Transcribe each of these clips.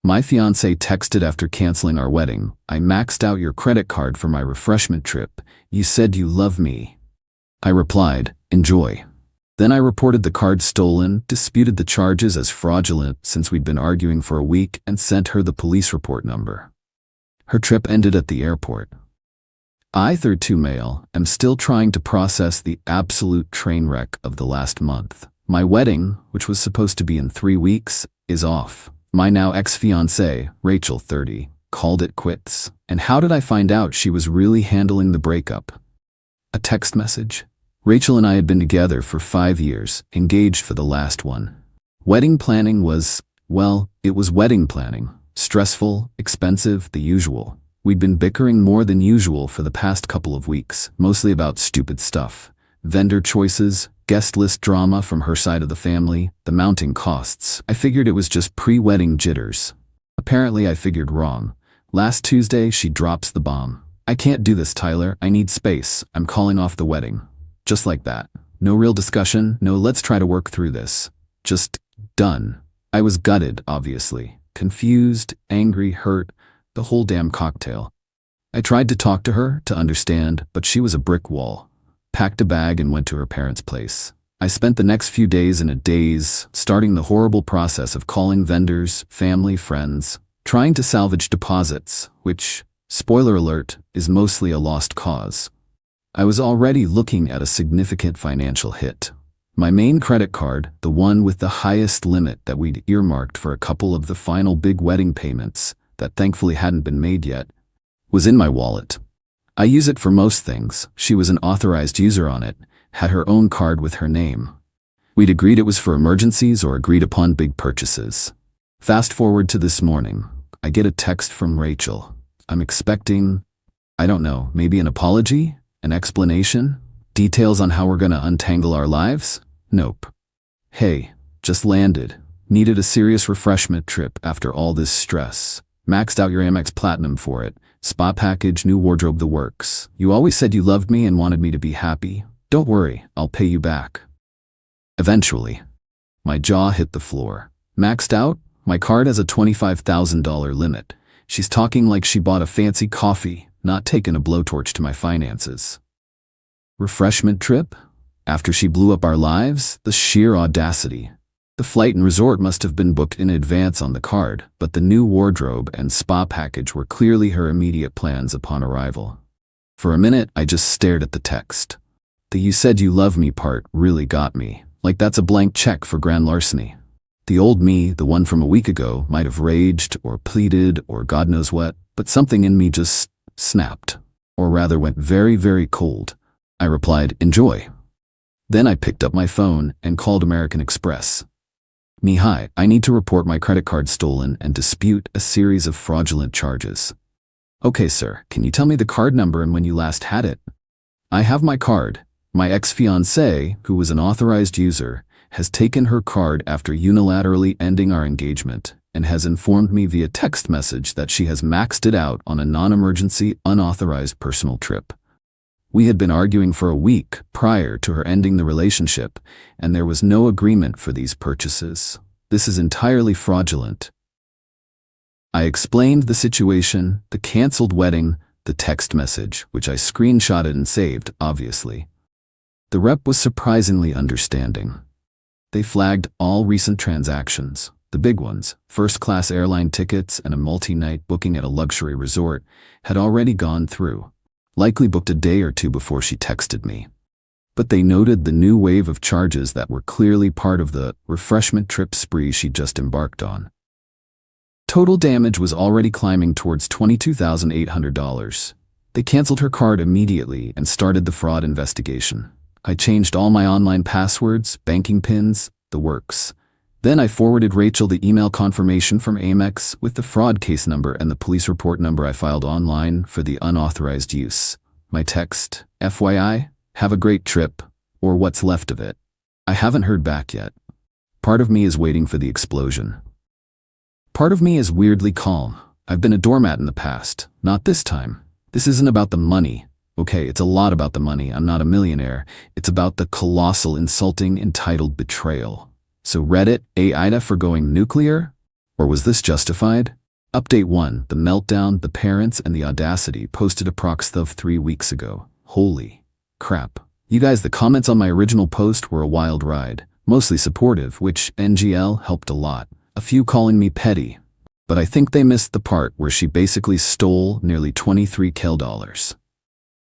My fiancé texted after canceling our wedding. I maxed out your credit card for my refreshment trip. You said you love me. I replied, enjoy. Then I reported the card stolen, disputed the charges as fraudulent since we'd been arguing for a week, and sent her the police report number. Her trip ended at the airport. I, 3rd male, am still trying to process the absolute train wreck of the last month. My wedding, which was supposed to be in 3 weeks, is off. My now ex-fiancée, Rachel, 30, called it quits. And how did I find out she was really handling the breakup? A text message? Rachel and I had been together for 5 years, engaged for the last one. Wedding planning was, well, it was wedding planning. Stressful, expensive, the usual. We'd been bickering more than usual for the past couple of weeks, mostly about stupid stuff. Vendor choices, guest list drama from her side of the family, the mounting costs. I figured it was just pre-wedding jitters. Apparently I figured wrong. Last Tuesday, she drops the bomb. I can't do this, Tyler. I need space. I'm calling off the wedding. Just like that. No real discussion, no let's try to work through this. Just done. I was gutted, obviously. Confused, angry, hurt, the whole damn cocktail. I tried to talk to her, to understand, but she was a brick wall. Packed a bag and went to her parents' place. I spent the next few days in a daze, starting the horrible process of calling vendors, family, friends, trying to salvage deposits, which, spoiler alert, is mostly a lost cause. I was already looking at a significant financial hit. My main credit card, the one with the highest limit that we'd earmarked for a couple of the final big wedding payments that thankfully hadn't been made yet, was in my wallet. I use it for most things. She was an authorized user on it, had her own card with her name. We'd agreed it was for emergencies or agreed upon big purchases. Fast forward to this morning. I get a text from Rachel. I'm expecting, I don't know, maybe an apology? An explanation? Details on how we're gonna untangle our lives? Nope. Hey, just landed. Needed a serious refreshment trip after all this stress. Maxed out your Amex Platinum for it. Spa package, new wardrobe, the works. You always said you loved me and wanted me to be happy. Don't worry, I'll pay you back. Eventually. My jaw hit the floor. Maxed out? My card has a $25,000 limit. She's talking like she bought a fancy coffee, not taken a blowtorch to my finances. Refreshment trip? After she blew up our lives? The sheer audacity. The flight and resort must have been booked in advance on the card, but the new wardrobe and spa package were clearly her immediate plans upon arrival. For a minute, I just stared at the text. The "you said you love me" part really got me, like that's a blank check for grand larceny. The old me, the one from a week ago, might have raged or pleaded or God knows what, but something in me just snapped, or rather went very, very cold. I replied, enjoy. Then I picked up my phone and called American Express. Hi, I need to report my credit card stolen and dispute a series of fraudulent charges. Okay, sir, can you tell me the card number and when you last had it? I have my card. My ex-fiancée, who was an authorized user, has taken her card after unilaterally ending our engagement and has informed me via text message that she has maxed it out on a non-emergency, unauthorized personal trip. We had been arguing for a week prior to her ending the relationship, and there was no agreement for these purchases. This is entirely fraudulent. I explained the situation, the canceled wedding, the text message, which I screenshotted and saved, obviously. The rep was surprisingly understanding. They flagged all recent transactions, the big ones, first-class airline tickets and a multi-night booking at a luxury resort, had already gone through. Likely booked a day or two before she texted me. But they noted the new wave of charges that were clearly part of the refreshment trip spree she just embarked on. Total damage was already climbing towards $22,800. They canceled her card immediately and started the fraud investigation. I changed all my online passwords, banking pins, the works. Then I forwarded Rachel the email confirmation from Amex with the fraud case number and the police report number I filed online for the unauthorized use. My text, FYI, have a great trip, or what's left of it. I haven't heard back yet. Part of me is waiting for the explosion. Part of me is weirdly calm. I've been a doormat in the past, not this time. This isn't about the money. Okay, it's a lot about the money. I'm not a millionaire. It's about the colossal, insulting, entitled betrayal. So Reddit, AITA for going nuclear? Or was this justified? Update 1. The meltdown, the parents, and the audacity posted approx 3 weeks ago. Holy crap. You guys, the comments on my original post were a wild ride. Mostly supportive, which NGL helped a lot. A few calling me petty. But I think they missed the part where she basically stole nearly $23,000.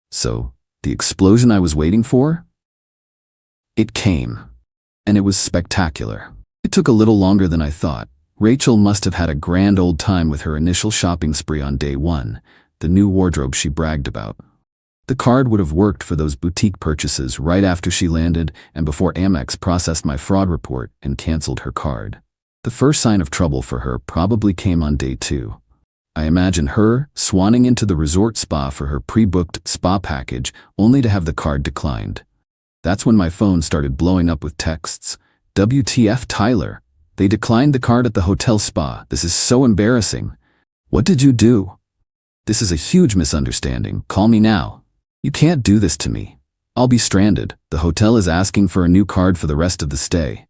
So, the explosion I was waiting for? It came. And it was spectacular. It took a little longer than I thought. Rachel must have had a grand old time with her initial shopping spree on day 1, the new wardrobe she bragged about. The card would have worked for those boutique purchases right after she landed and before Amex processed my fraud report and canceled her card. The first sign of trouble for her probably came on day 2. I imagine her swanning into the resort spa for her pre-booked spa package only to have the card declined. That's when my phone started blowing up with texts. WTF, Tyler? They declined the card at the hotel spa. This is so embarrassing. What did you do? This is a huge misunderstanding. Call me now. You can't do this to me. I'll be stranded. The hotel is asking for a new card for the rest of the stay.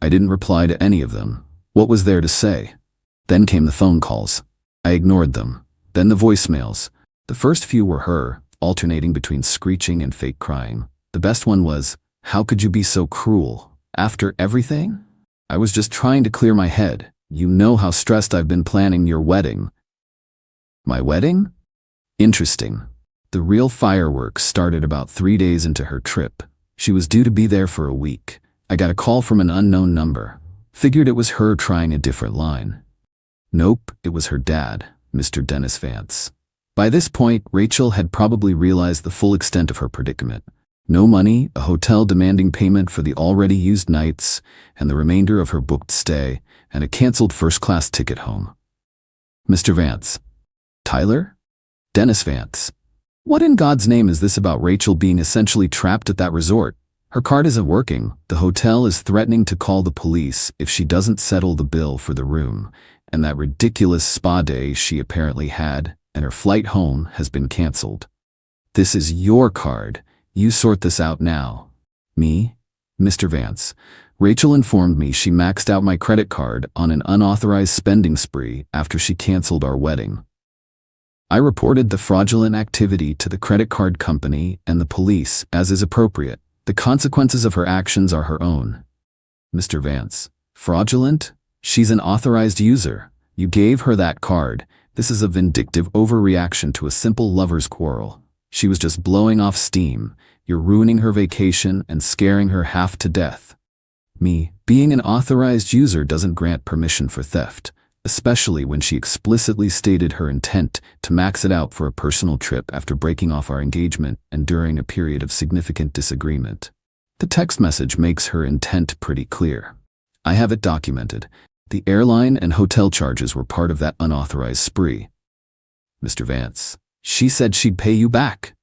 I didn't reply to any of them. What was there to say? Then came the phone calls. I ignored them. Then the voicemails. The first few were her, alternating between screeching and fake crying. The best one was, "How could you be so cruel? After everything? I was just trying to clear my head. You know how stressed I've been planning your wedding." My wedding? Interesting. The real fireworks started about 3 days into her trip. She was due to be there for a week. I got a call from an unknown number. Figured it was her trying a different line. Nope, it was her dad, Mr. Dennis Vance. By this point, Rachel had probably realized the full extent of her predicament. No money, a hotel demanding payment for the already used nights, and the remainder of her booked stay, and a canceled first-class ticket home. Mr. Vance. Tyler? Dennis Vance. What in God's name is this about Rachel being essentially trapped at that resort? Her card isn't working. The hotel is threatening to call the police if she doesn't settle the bill for the room, and that ridiculous spa day she apparently had, and her flight home has been canceled. This is your card. You sort this out now. Me? Mr. Vance. Rachel informed me she maxed out my credit card on an unauthorized spending spree after she canceled our wedding. I reported the fraudulent activity to the credit card company and the police, as is appropriate. The consequences of her actions are her own. Mr. Vance. Fraudulent? She's an authorized user. You gave her that card. This is a vindictive overreaction to a simple lover's quarrel. She was just blowing off steam. You're ruining her vacation and scaring her half to death. Me. Being an authorized user doesn't grant permission for theft, especially when she explicitly stated her intent to max it out for a personal trip after breaking off our engagement and during a period of significant disagreement. The text message makes her intent pretty clear. I have it documented. The airline and hotel charges were part of that unauthorized spree. Mr. Vance. She said she'd pay you back.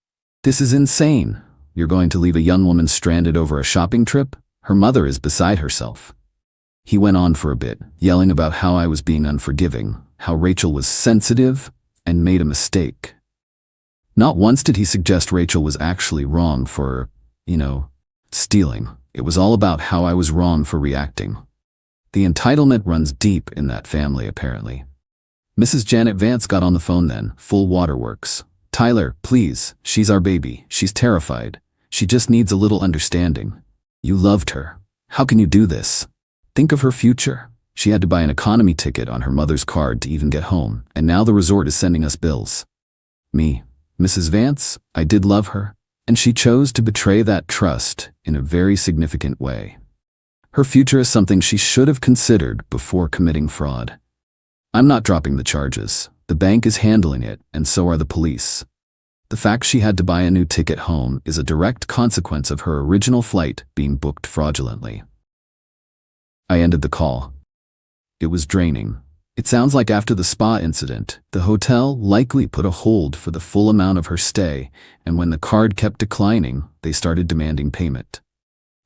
This is insane. You're going to leave a young woman stranded over a shopping trip? Her mother is beside herself. He went on for a bit, yelling about how I was being unforgiving, how Rachel was sensitive and made a mistake. Not once did he suggest Rachel was actually wrong for, stealing. It was all about how I was wrong for reacting. The entitlement runs deep in that family, apparently. Mrs. Janet Vance got on the phone then, full waterworks. Tyler, please, she's our baby. She's terrified. She just needs a little understanding. You loved her. How can you do this? Think of her future. She had to buy an economy ticket on her mother's card to even get home, and now the resort is sending us bills. Me. Mrs. Vance, I did love her, and she chose to betray that trust in a very significant way. Her future is something she should have considered before committing fraud. I'm not dropping the charges. The bank is handling it, and so are the police. The fact she had to buy a new ticket home is a direct consequence of her original flight being booked fraudulently. I ended the call. It was draining. It sounds like after the spa incident, the hotel likely put a hold for the full amount of her stay, and when the card kept declining, they started demanding payment.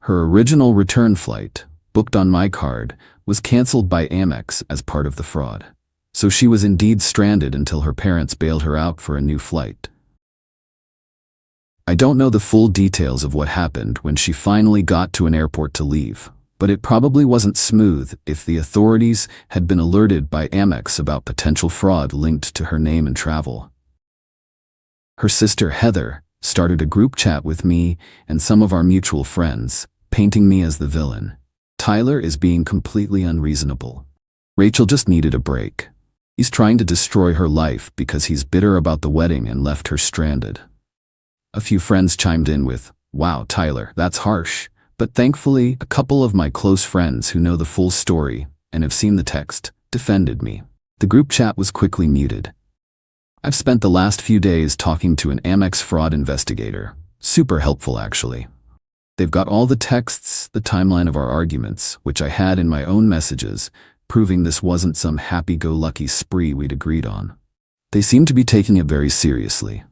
Her original return flight, booked on my card, was canceled by Amex as part of the fraud. So she was indeed stranded until her parents bailed her out for a new flight. I don't know the full details of what happened when she finally got to an airport to leave. But it probably wasn't smooth if the authorities had been alerted by Amex about potential fraud linked to her name and travel. Her sister Heather started a group chat with me and some of our mutual friends, painting me as the villain. Tyler is being completely unreasonable. Rachel just needed a break. He's trying to destroy her life because he's bitter about the wedding and left her stranded. A few friends chimed in with, "Wow, Tyler, that's harsh." But thankfully, a couple of my close friends who know the full story and have seen the text defended me. The group chat was quickly muted. I've spent the last few days talking to an Amex fraud investigator. Super helpful, actually. They've got all the texts, the timeline of our arguments, which I had in my own messages, proving this wasn't some happy-go-lucky spree we'd agreed on. They seem to be taking it very seriously.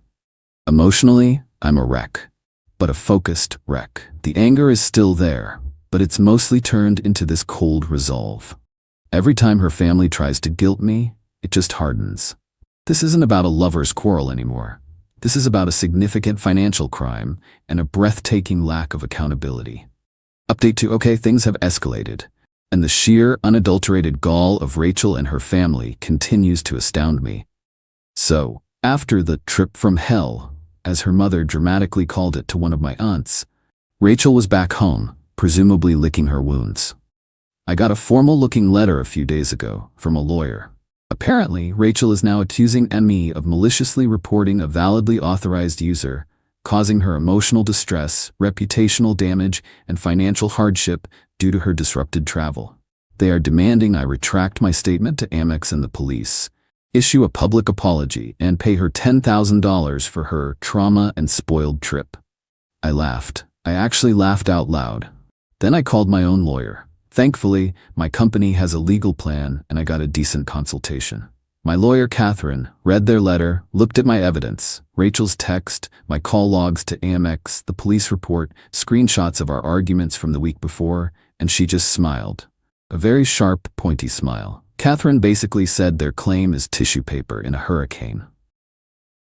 Emotionally, I'm a wreck. But a focused wreck. The anger is still there, but it's mostly turned into this cold resolve. Every time her family tries to guilt me, it just hardens. This isn't about a lover's quarrel anymore. This is about a significant financial crime and a breathtaking lack of accountability. Update 2. Okay, things have escalated, and the sheer, unadulterated gall of Rachel and her family continues to astound me. So, after the trip from hell, as her mother dramatically called it to one of my aunts, Rachel was back home, presumably licking her wounds. I got a formal-looking letter a few days ago from a lawyer. Apparently, Rachel is now accusing ME of maliciously reporting a validly authorized user, causing her emotional distress, reputational damage, and financial hardship due to her disrupted travel. They are demanding I retract my statement to Amex and the police, issue a public apology, and pay her $10,000 for her trauma and spoiled trip. I laughed. I actually laughed out loud. Then I called my own lawyer. Thankfully, my company has a legal plan and I got a decent consultation. My lawyer, Catherine, read their letter, looked at my evidence, Rachel's text, my call logs to Amex, the police report, screenshots of our arguments from the week before, and she just smiled. A very sharp, pointy smile. Catherine basically said their claim is tissue paper in a hurricane.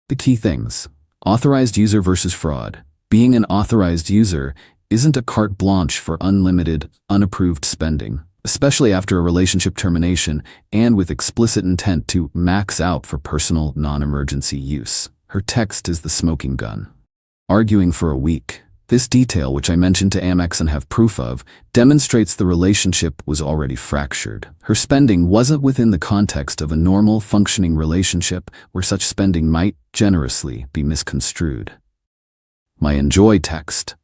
The key things: authorized user versus fraud. Being an authorized user isn't a carte blanche for unlimited, unapproved spending, especially after a relationship termination and with explicit intent to max out for personal, non-emergency use. Her text is the smoking gun. Arguing for a week. This detail, which I mentioned to Amex and have proof of, demonstrates the relationship was already fractured. Her spending wasn't within the context of a normal, functioning relationship where such spending might, generously, be misconstrued. My enjoy text.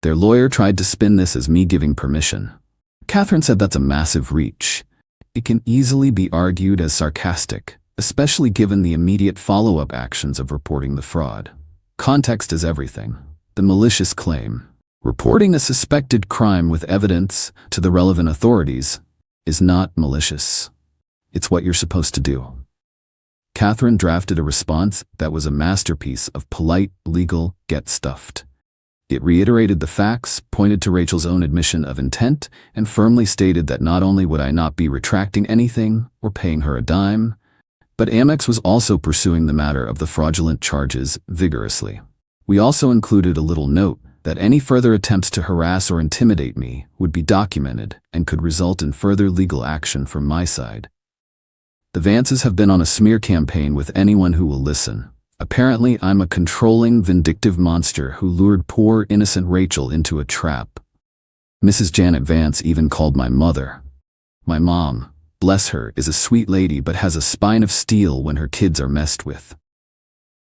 Their lawyer tried to spin this as me giving permission. Catherine said that's a massive reach. It can easily be argued as sarcastic, especially given the immediate follow-up actions of reporting the fraud. Context is everything. The malicious claim, reporting a suspected crime with evidence to the relevant authorities, is not malicious. It's what you're supposed to do. Catherine drafted a response that was a masterpiece of polite, legal, get stuffed. It reiterated the facts, pointed to Rachel's own admission of intent, and firmly stated that not only would I not be retracting anything or paying her a dime, but Amex was also pursuing the matter of the fraudulent charges vigorously. We also included a little note that any further attempts to harass or intimidate me would be documented and could result in further legal action from my side. The Vances have been on a smear campaign with anyone who will listen. Apparently, I'm a controlling, vindictive monster who lured poor, innocent Rachel into a trap. Mrs. Janet Vance even called my mother. My mom, bless her, is a sweet lady but has a spine of steel when her kids are messed with.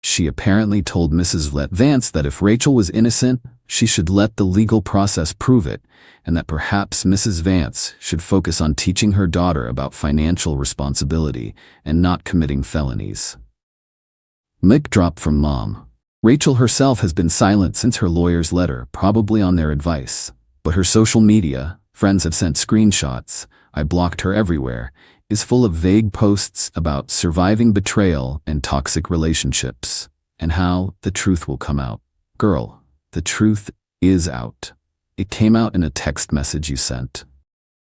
She apparently told Mrs. Vance that if Rachel was innocent, she should let the legal process prove it, and that perhaps Mrs. Vance should focus on teaching her daughter about financial responsibility and not committing felonies. Mic drop from Mom. Rachel herself has been silent since her lawyer's letter, probably on their advice. But her social media, friends have sent screenshots, I blocked her everywhere, is full of vague posts about surviving betrayal and toxic relationships, and how the truth will come out. Girl, the truth is out. It came out in a text message you sent.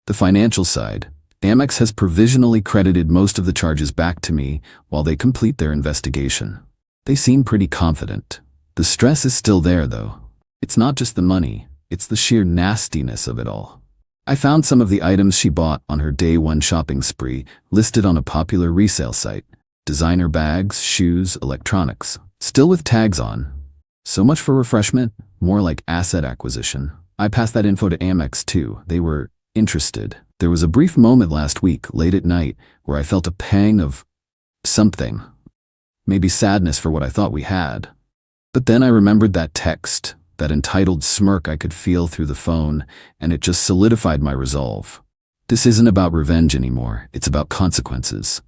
The financial side. Amex has provisionally credited most of the charges back to me while they complete their investigation. They seem pretty confident. The stress is still there, though. It's not just the money, it's the sheer nastiness of it all. I found some of the items she bought on her day one shopping spree listed on a popular resale site. Designer bags, shoes, electronics, still with tags on. So much for refreshment, more like asset acquisition. I passed that info to Amex too. They were interested. There was a brief moment last week, late at night, where I felt a pang of something. Maybe sadness for what I thought we had. But then I remembered that text, that entitled smirk I could feel through the phone, and it just solidified my resolve. This isn't about revenge anymore, it's about consequences.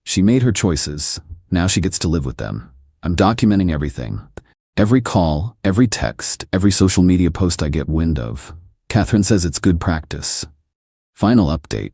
She made her choices, now she gets to live with them. I'm documenting everything. Every call, every text, every social media post I get wind of. Catherine says it's good practice. Final update.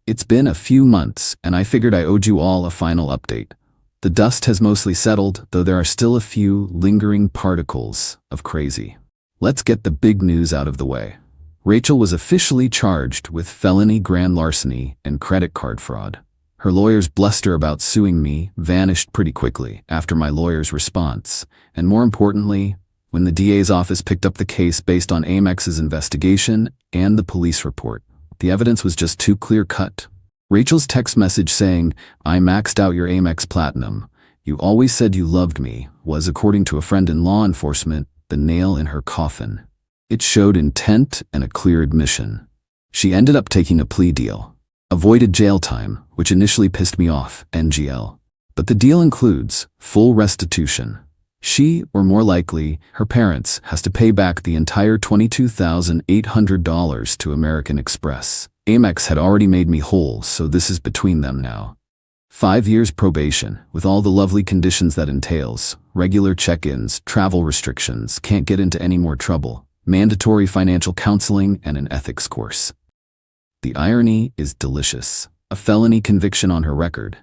It's been a few months, and I figured I owed you all a final update. The dust has mostly settled, though there are still a few lingering particles of crazy. Let's get the big news out of the way. Rachel was officially charged with felony grand larceny and credit card fraud. Her lawyer's bluster about suing me vanished pretty quickly after my lawyer's response, and more importantly, when the DA's office picked up the case based on Amex's investigation and the police report. The evidence was just too clear-cut. Rachel's text message saying, "I maxed out your Amex Platinum. You always said you loved me," was, according to a friend in law enforcement, the nail in her coffin. It showed intent and a clear admission. She ended up taking a plea deal. Avoided jail time, which initially pissed me off, NGL. But the deal includes full restitution. She, or more likely, her parents, has to pay back the entire $22,800 to American Express. Amex had already made me whole, so this is between them now. 5 years probation, with all the lovely conditions that entails. Regular check-ins, travel restrictions, can't get into any more trouble. Mandatory financial counseling and an ethics course. The irony is delicious. A felony conviction on her record.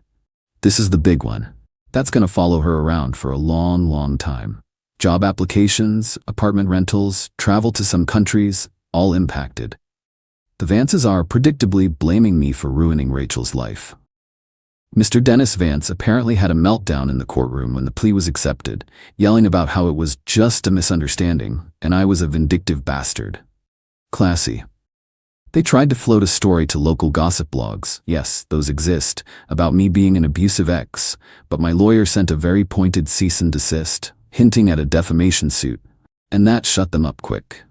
This is the big one. That's gonna follow her around for a long, long time. Job applications, apartment rentals, travel to some countries, all impacted. The Vances are predictably blaming me for ruining Rachel's life. Mr. Dennis Vance apparently had a meltdown in the courtroom when the plea was accepted, yelling about how it was just a misunderstanding and I was a vindictive bastard. Classy. They tried to float a story to local gossip blogs, yes, those exist, about me being an abusive ex, but my lawyer sent a very pointed cease and desist, hinting at a defamation suit, and that shut them up quick.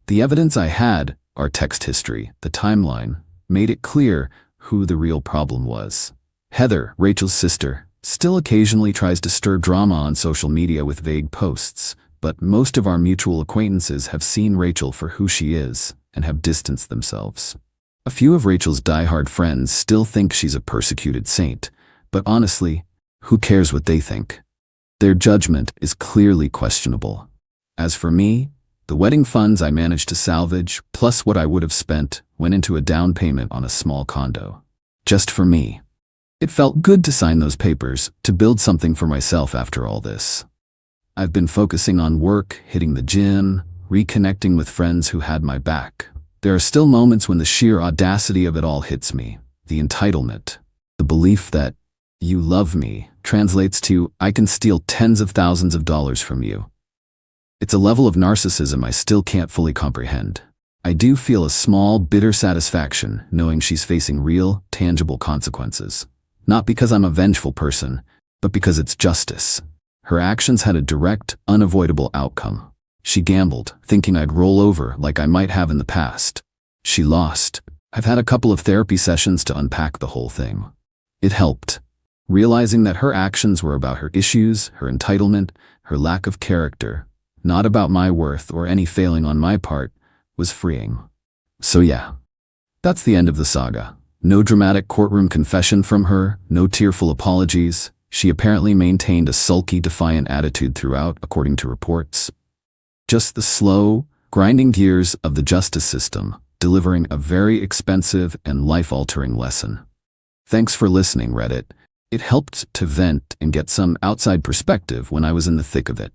The evidence I had, our text history, the timeline, made it clear who the real problem was. Heather, Rachel's sister, still occasionally tries to stir drama on social media with vague posts, but most of our mutual acquaintances have seen Rachel for who she is and have distanced themselves. A few of Rachel's diehard friends still think she's a persecuted saint, but honestly, who cares what they think? Their judgment is clearly questionable. As for me, the wedding funds I managed to salvage, plus what I would have spent, went into a down payment on a small condo. Just for me. It felt good to sign those papers, to build something for myself after all this. I've been focusing on work, hitting the gym, reconnecting with friends who had my back. There are still moments when the sheer audacity of it all hits me. The entitlement. The belief that "you love me" translates to "I can steal tens of thousands of dollars from you." It's a level of narcissism I still can't fully comprehend. I do feel a small, bitter satisfaction knowing she's facing real, tangible consequences. Not because I'm a vengeful person, but because it's justice. Her actions had a direct, unavoidable outcome. She gambled, thinking I'd roll over like I might have in the past. She lost. I've had a couple of therapy sessions to unpack the whole thing. It helped. Realizing that her actions were about her issues, her entitlement, her lack of character, not about my worth or any failing on my part, was freeing. So yeah, that's the end of the saga. No dramatic courtroom confession from her, no tearful apologies. She apparently maintained a sulky, defiant attitude throughout, according to reports. Just the slow, grinding gears of the justice system, delivering a very expensive and life-altering lesson. Thanks for listening, Reddit. It helped to vent and get some outside perspective when I was in the thick of it.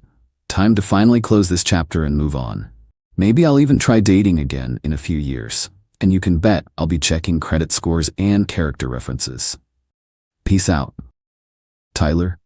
Time to finally close this chapter and move on. Maybe I'll even try dating again in a few years. And you can bet I'll be checking credit scores and character references. Peace out. Tyler.